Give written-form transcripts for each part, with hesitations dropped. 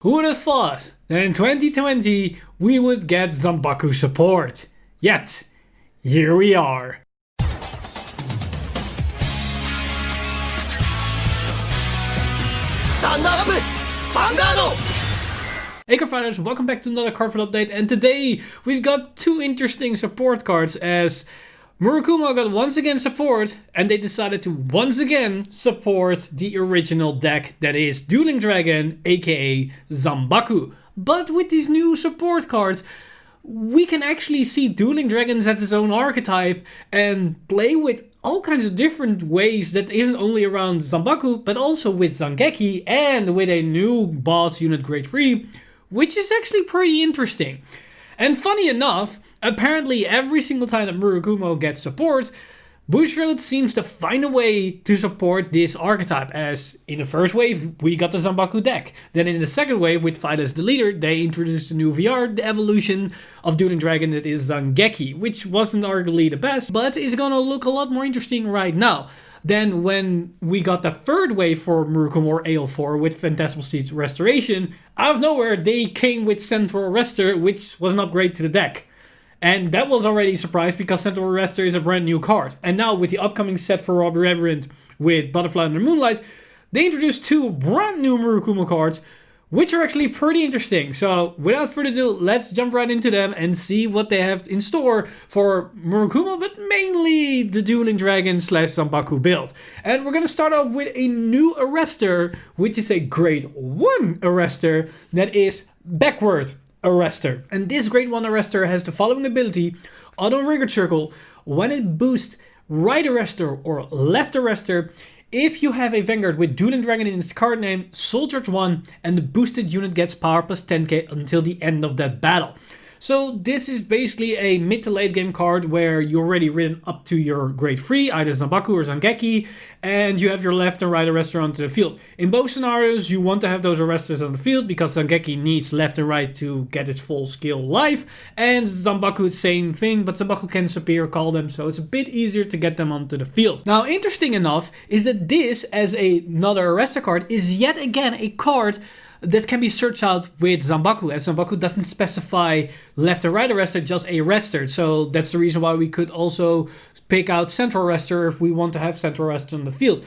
Who would have thought that in 2020 we would get ZANBAKU support? Yet, here we are. Stand up! Vanguard! Hey Cardfighters, welcome back to another Cardfight update, and today we've got two interesting support cards as Murakumo got once again support, and they decided to once again support the original deck that is Dueling Dragon, aka ZANBAKU. But with these new support cards, we can actually see Dueling Dragons as its own archetype and play with all kinds of different ways that isn't only around ZANBAKU, but also with Zangeki and with a new boss unit grade 3, which is actually pretty interesting. And funny enough, apparently every single time that Murakumo gets support, Bushiroad seems to find a way to support this archetype, as in the first wave we got the ZANBAKU deck. Then in the second wave with Fight as the leader, they introduced a new VR, the evolution of Dueling Dragon that is Zangeki, which wasn't arguably the best, but is gonna look a lot more interesting right now. Then when we got the third wave for Murakumo or AL4 with Phantasmal Seeds Restoration, out of nowhere they came with Central Arrestor, which was an upgrade to the deck. And that was already a surprise because Central Arrestor is a brand new card. And now with the upcoming set for Rob Reverend with Butterfly Under Moonlight, they introduced two brand new Murakumo cards, which are actually pretty interesting. So without further ado, let's jump right into them and see what they have in store for Murakumo, but mainly the Dueling Dragon / ZANBAKU build. And we're going to start off with a new Arrestor, which is a grade 1 Arrestor that is backward Arrestor. And this grade 1 Arrestor has the following ability: Auto Rigor Circle. When it boosts right Arrestor or left Arrestor, if you have a Vanguard with Dueling Dragon in its card name, Soul Charge 1, and the boosted unit gets power plus 10k until the end of that battle. So this is basically a mid to late game card where you're already ridden up to your grade 3, either ZANBAKU or Zangeki, and you have your left and right Arrestor onto the field. In both scenarios, you want to have those Arrestors on the field because Zangeki needs left and right to get its full skill life, and ZANBAKU same thing, but ZANBAKU can superior call them, so it's a bit easier to get them onto the field. Now, interesting enough is that this, as another Arrestor card, is yet again a card that can be searched out with ZANBAKU, as ZANBAKU doesn't specify left or right Arrestor, just a Arrestor. So that's the reason why we could also pick out Central Arrestor if we want to have Central Arrestor on the field.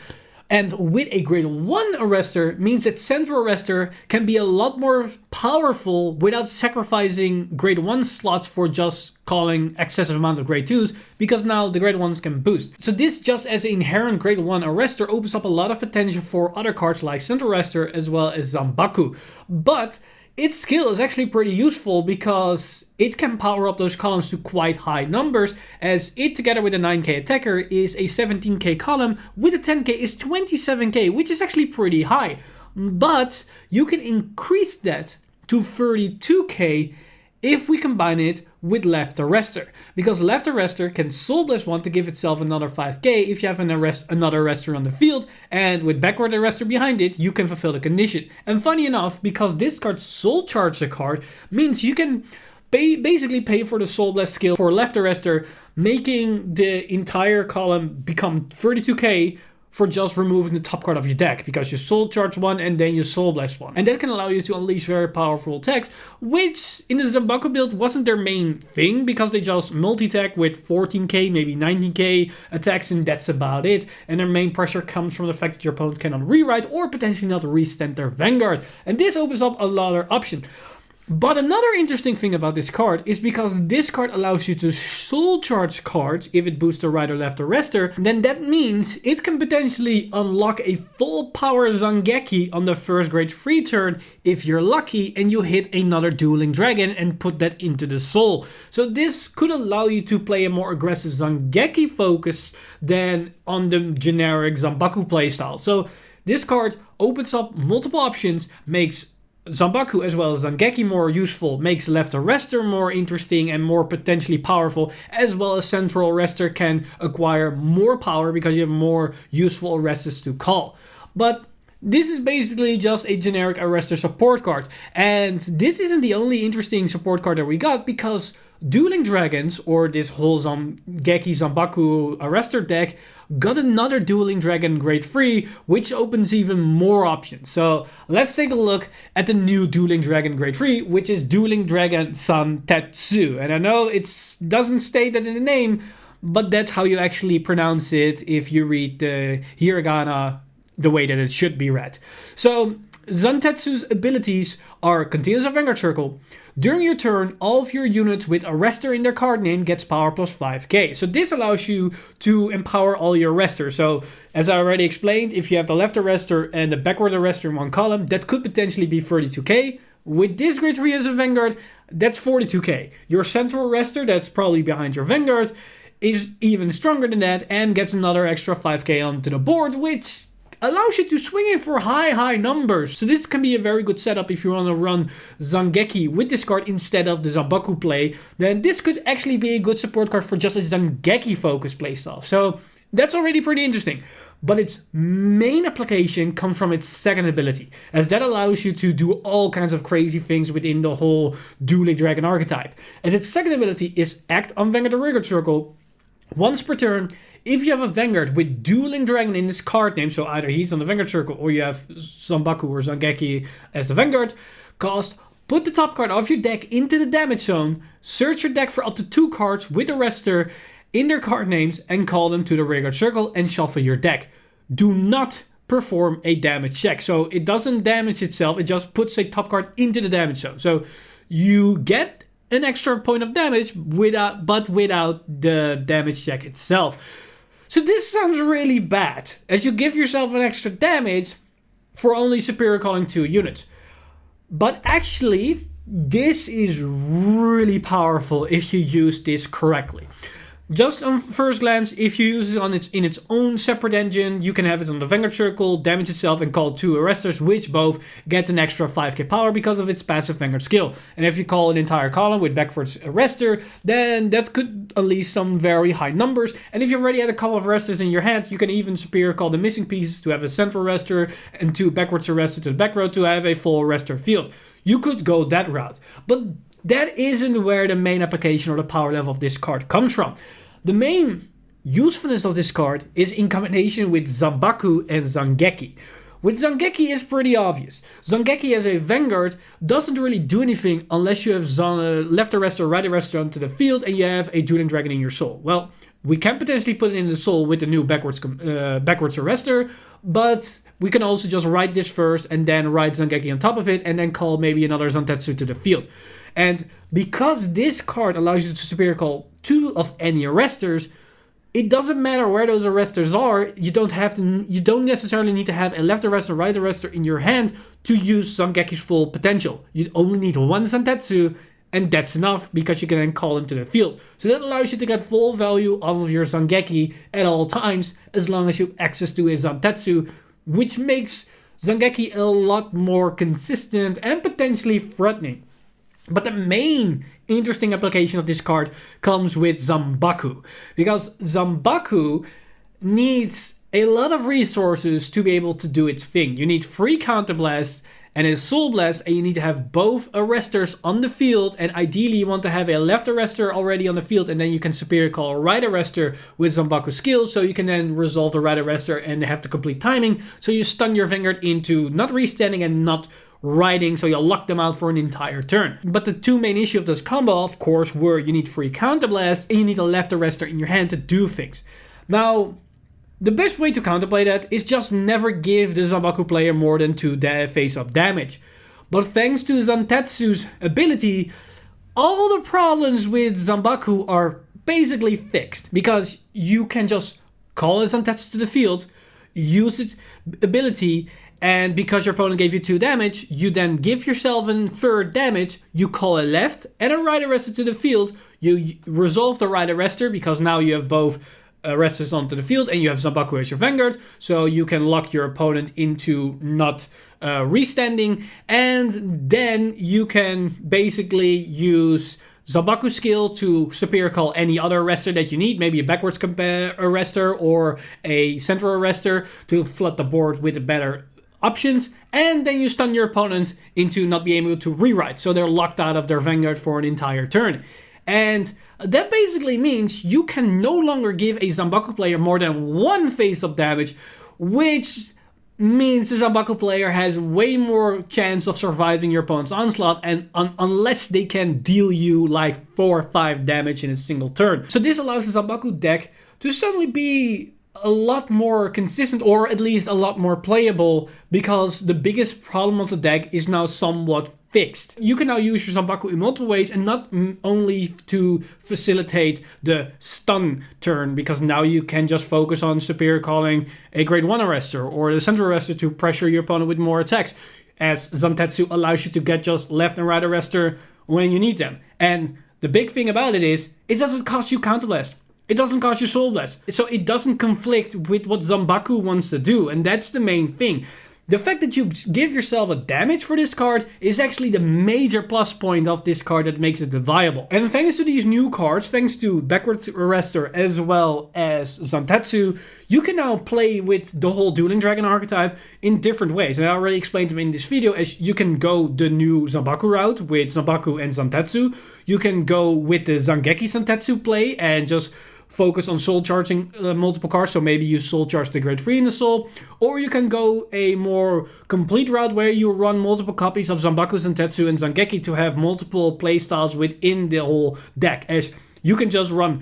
And with a grade 1 Arrestor means that Central Arrestor can be a lot more powerful without sacrificing grade 1 slots for just calling excessive amount of grade 2s, because now the grade 1s can boost. So this, just as an inherent grade 1 Arrestor, opens up a lot of potential for other cards like Central Arrestor as well as ZANBAKU. But its skill is actually pretty useful because it can power up those columns to quite high numbers, as it together with a 9k attacker is a 17k column, with a 10k is 27k, which is actually pretty high. But you can increase that to 32k if we combine it with left Arrestor, because left Arrestor can Soul Blast 1 to give itself another 5k if you have another Arrestor on the field, and with backward Arrestor behind it, you can fulfill the condition. And funny enough, because this card Soul Charge the card, means you can basically pay for the Soul Blast skill for left Arrestor, making the entire column become 32k for just removing the top card of your deck, because you Soul Charge 1 and then you Soul Blast 1. And that can allow you to unleash very powerful attacks, which in the ZANBAKU build wasn't their main thing, because they just multi-attack with 14k, maybe 19k attacks, and that's about it. And their main pressure comes from the fact that your opponent cannot rewrite or potentially not restand their Vanguard. And this opens up another option. But another interesting thing about this card is because this card allows you to Soul Charge cards if it boosts the right or left Arrestor, then that means it can potentially unlock a full power Zangeki on the first grade 3 turn if you're lucky and you hit another Dueling Dragon and put that into the soul. So this could allow you to play a more aggressive Zangeki focus than on the generic ZANBAKU playstyle. So this card opens up multiple options, makes ZANBAKU as well as Zangeki more useful, makes left Arrestor more interesting and more potentially powerful, as well as Central Arrestor can acquire more power because you have more useful Arrestors to call. But This is basically just a generic Arrestor support card. And this isn't the only interesting support card that we got, because Dueling Dragons, or this whole Zangeki Zanbaku Arrestor deck, got another Dueling Dragon Grade 3, which opens even more options. So let's take a look at the new Dueling Dragon Grade 3, which is Dueling Dragon Zantetsu. And I know it doesn't state that in the name, but that's how you actually pronounce it if you read the hiragana the way that it should be read. So Zantetsu's abilities are Continuous Vanguard Circle. During your turn, all of your units with Arrestor in their card name gets power plus 5k. So this allows you to empower all your Arrestors. So as I already explained, if you have the left Arrestor and the backward Arrestor in one column, that could potentially be 32k. With this grade 3 as a Vanguard, that's 42k. Your central Arrestor, that's probably behind your Vanguard, is even stronger than that and gets another extra 5k onto the board, which allows you to swing in for high numbers. So this can be a very good setup if you want to run Zangeki with this card instead of the Zanbaku play. Then this could actually be a good support card for just a Zangeki focused playstyle. So that's already pretty interesting. But its main application comes from its second ability, as that allows you to do all kinds of crazy things within the whole Dueling Dragon archetype. As its second ability is Act on Vanguard Vanguard Circle. Once per turn, if you have a Vanguard with Dueling Dragon in this card name, so either he's on the Vanguard Circle or you have Zanbaku or Zangeki as the Vanguard, put the top card of your deck into the damage zone, search your deck for up to 2 cards with Arrestor in their card names and call them to the Vanguard Circle and shuffle your deck. Do not perform a damage check. So it doesn't damage itself, it just puts a top card into the damage zone. So you get an extra point of damage without the damage check itself. So this sounds really bad, as you give yourself an extra damage for only superior calling 2 units. But actually, this is really powerful if you use this correctly. Just on first glance, if you use it in its own separate engine, you can have it on the Vanguard Circle, damage itself, and call 2 Arrestors, which both get an extra 5k power because of its passive Vanguard skill. And if you call an entire column with backwards Arrestor, then that could unleash some very high numbers. And if you already had a couple of Arrestors in your hands, you can even superior call the missing pieces to have a central Arrestor and 2 backwards Arrestor to the back row to have a full Arrestor field. You could go that route, but that isn't where the main application or the power level of this card comes from. The main usefulness of this card is in combination with Zanbaku and Zangeki. With Zangeki, it's pretty obvious. Zangeki as a Vanguard doesn't really do anything unless you have left Arrestor, right Arrestor onto the field and you have a Dueling Dragon in your soul. Well, we can potentially put it in the soul with the new backwards Arrestor, but we can also just write this first and then write Zangeki on top of it and then call maybe another Zantetsu to the field. And because this card allows you to superior call 2 of any Arrestors, it doesn't matter where those Arrestors are. You don't necessarily need to have a left Arrestor, right Arrestor in your hand to use Zangeki's full potential. You only need 1 Zantetsu, and that's enough because you can then call him to the field. So that allows you to get full value off of your Zangeki at all times, as long as you have access to a Zantetsu, which makes Zangeki a lot more consistent and potentially threatening. But the main interesting application of this card comes with Zanbaku, because Zanbaku needs a lot of resources to be able to do its thing. You need 3 Counterblast and a Soul Blast, and you need to have both Arrestors on the field, and ideally you want to have a left Arrestor already on the field, and then you can superior call a right Arrestor with Zanbaku skill, so you can then resolve the right Arrestor and have the complete timing, so you stun your Vanguard into not restanding and not riding, so you'll lock them out for an entire turn. But the 2 main issues of this combo, of course, were you need 3 Counterblast and you need a left Arrestor in your hand to do things. Now, the best way to counterplay that is just never give the Zanbaku player more than 2 face-up damage. But thanks to Zantetsu's ability, all the problems with Zanbaku are basically fixed, because you can just call a Zantetsu to the field, use its ability, and because your opponent gave you 2 damage, you then give yourself a 3rd damage, you call a left and a right Arrestor to the field, you resolve the right Arrestor because now you have both Arrestors onto the field and you have Zanbaku as your Vanguard, so you can lock your opponent into not restanding, and then you can basically use Zanbaku skill to superior call any other Arrestor that you need, maybe a backwards Arrestor or a central Arrestor to flood the board with a better options, and then you stun your opponent into not being able to rewrite, so they're locked out of their Vanguard for an entire turn. And that basically means you can no longer give a ZANBAKU player more than 1 face-up damage, which means the ZANBAKU player has way more chance of surviving your opponent's onslaught, and unless they can deal you like 4 or 5 damage in a single turn. So this allows the ZANBAKU deck to suddenly be a lot more consistent, or at least a lot more playable, because the biggest problem of the deck is now somewhat fixed. You can now use your ZANBAKU in multiple ways, and not only to facilitate the stun turn, because now you can just focus on superior calling a grade 1 Arrestor or the central Arrestor to pressure your opponent with more attacks, as Zantetsu allows you to get just left and right Arrestor when you need them. And the big thing about it is, it doesn't cost you Counterblast. It doesn't cost you Soul Blast. So it doesn't conflict with what ZANBAKU wants to do, and that's the main thing. The fact that you give yourself a damage for this card is actually the major plus point of this card that makes it viable. And thanks to these new cards, thanks to Backwards Arrestor as well as Zantetsu, you can now play with the whole Dueling Dragon archetype in different ways. And I already explained them in this video, as you can go the new ZANBAKU route with ZANBAKU and Zantetsu. You can go with the Zangeki Zantetsu play and just focus on soul charging multiple cards, so maybe you soul charge the grade 3 in the soul, or you can go a more complete route where you run multiple copies of ZANBAKU, Zantetsu, and Zangeki to have multiple playstyles within the whole deck, as you can just run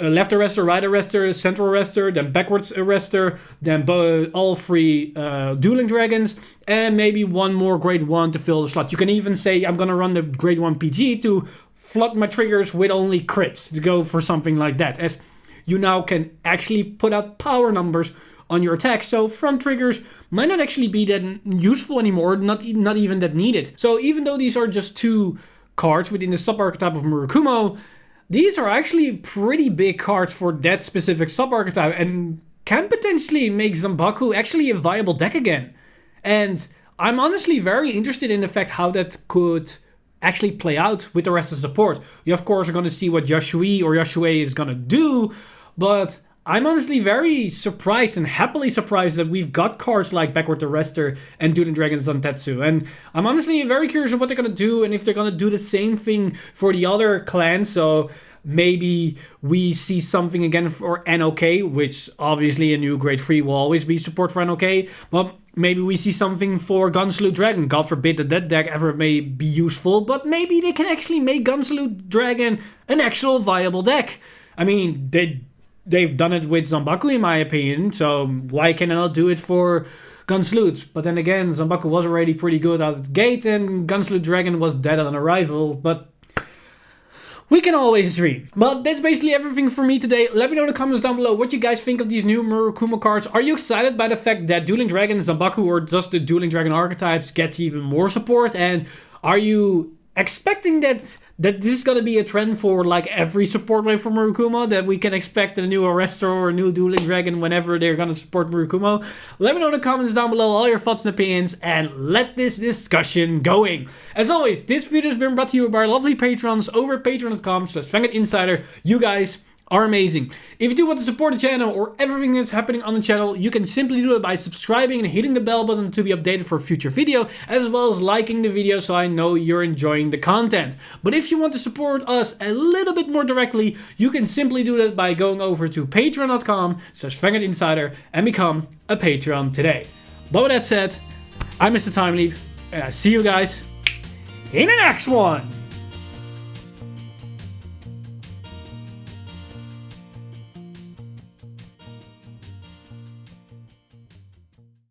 left Arrestor, right Arrestor, central Arrestor, then backwards Arrestor, then all 3 Dueling Dragons, and maybe 1 more grade 1 to fill the slot. You can even say, I'm gonna run the grade 1 PG to flood my triggers with only crits, to go for something like that, as you now can actually put out power numbers on your attacks. So front triggers might not actually be that useful anymore, not even that needed. So even though these are just 2 cards within the sub-archetype of Murakumo, these are actually pretty big cards for that specific sub-archetype, and can potentially make ZANBAKU actually a viable deck again. And I'm honestly very interested in the fact how that could actually play out with the rest of the support. You of course are going to see what Yashui or Yashue is going to do, but I'm honestly very surprised and happily surprised that we've got cards like Backward Arrestor and Dueling Dragon Zantetsu. And I'm honestly very curious of what they're going to do, and if they're going to do the same thing for the other clans. So maybe we see something again for NOK, which obviously a new grade 3 will always be support for NOK. But maybe we see something for Gunsalute Dragon. God forbid that deck ever may be useful, but maybe they can actually make Gunsalute Dragon an actual viable deck. I mean, they've done it with ZANBAKU in my opinion, so why can I not do it for Gunsalute? But then again, ZANBAKU was already pretty good out of the gate, and Gunsalute Dragon was dead on arrival, but we can always dream. But that's basically everything for me today. Let me know in the comments down below what you guys think of these new Murakumo cards. Are you excited by the fact that Dueling Dragon, ZANBAKU, or just the Dueling Dragon archetypes get even more support? And are you expecting that this is going to be a trend for like every support wave for Murakumo, that we can expect a new Arrestor or a new Dueling Dragon whenever they're going to support Murakumo? Let me know in the comments down below all your thoughts and opinions, and let this discussion going. As always, this video has been brought to you by our lovely patrons over at patreon.com/VanguardInsider. You guys are amazing. If you do want to support the channel or everything that's happening on the channel, you can simply do it by subscribing and hitting the bell button to be updated for a future video, as well as liking the video so I know you're enjoying the content. But if you want to support us a little bit more directly, you can simply do that by going over to patreon.com/VanguardInsider and become a Patreon today. But with that said, I'm Mr. Timeleap, and I see you guys in the next one.